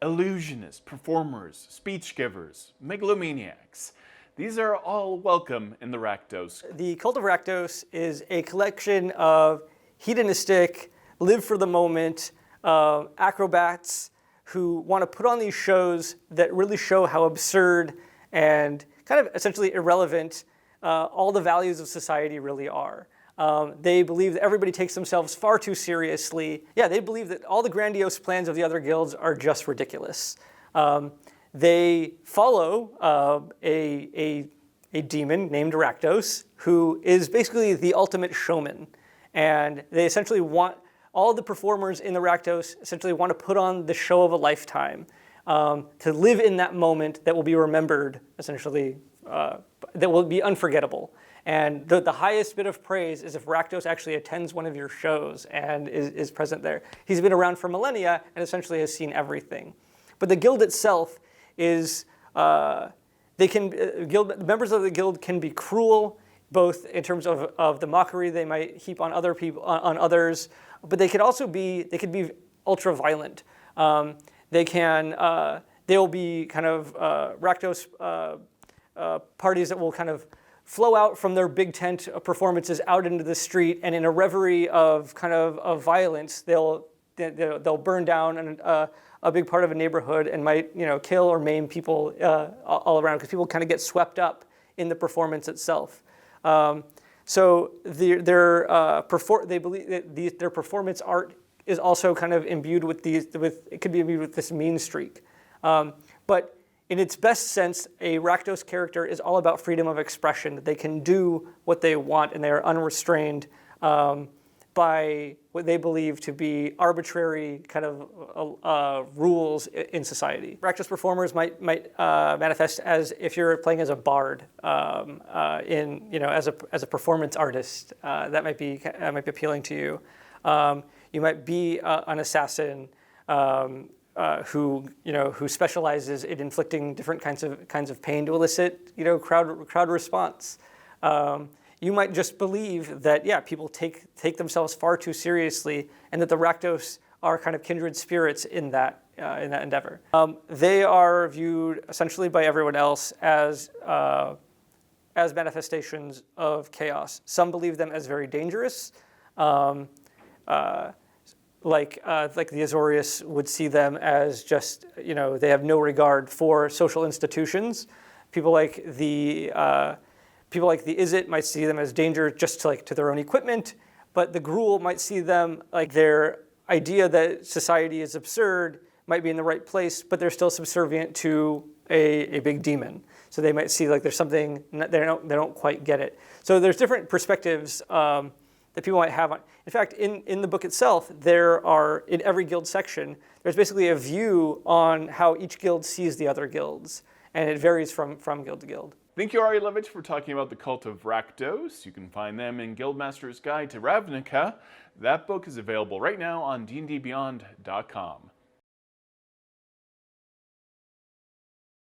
illusionists, performers, speech givers, megalomaniacs. These are all welcome in the Rakdos. The Cult of Rakdos is a collection of hedonistic, live for the moment acrobats who want to put on these shows that really show how absurd and kind of essentially irrelevant all the values of society really are. They believe that everybody takes themselves far too seriously. Yeah, they believe that all the grandiose plans of the other guilds are just ridiculous. They follow a demon named Rakdos, who is basically the ultimate showman. And they essentially want, all the performers in the Rakdos essentially want to put on the show of a lifetime, to live in that moment that will be remembered, essentially, that will be unforgettable. And the highest bit of praise is if Rakdos actually attends one of your shows and is present there. He's been around for millennia and essentially has seen everything. But the guild itself is, members of the guild can be cruel, both in terms of the mockery they might heap on other people, on others, but they could also be, they could be ultra violent. They'll be kind of Rakdos parties that will kind of flow out from their big tent performances out into the street, and in a reverie of violence, they'll burn down a big part of a neighborhood and might kill or maim people all around, because people kind of get swept up in the performance itself. So they believe that their performance art is also kind of imbued with it could be imbued with this mean streak. But in its best sense, a Rakdos character is all about freedom of expression, that they can do what they want and they are unrestrained by what they believe to be arbitrary kind of rules in society. Rakdos performers might manifest as if you're playing as a bard, as a performance artist. That might be appealing to you. You might be an assassin who specializes in inflicting different kinds of pain to elicit crowd response. You might just believe that people take themselves far too seriously, and that the Rakdos are kind of kindred spirits in that endeavor. They are viewed essentially by everyone else as manifestations of chaos. Some believe them as very dangerous. Like the Azorius would see them as just, they have no regard for social institutions. People like the Izzet might see them as danger just to their own equipment, but the Gruul might see them like their idea that society is absurd might be in the right place, but they're still subservient to a big demon. So they might see like there's something, they don't quite get it. So there's different perspectives that people might have on. In fact, in the book itself, there are, in every guild section, there's basically a view on how each guild sees the other guilds, and it varies from guild to guild. Thank you, Ari Levitch, for talking about the Cult of Rakdos. You can find them in Guildmaster's Guide to Ravnica. That book is available right now on dndbeyond.com.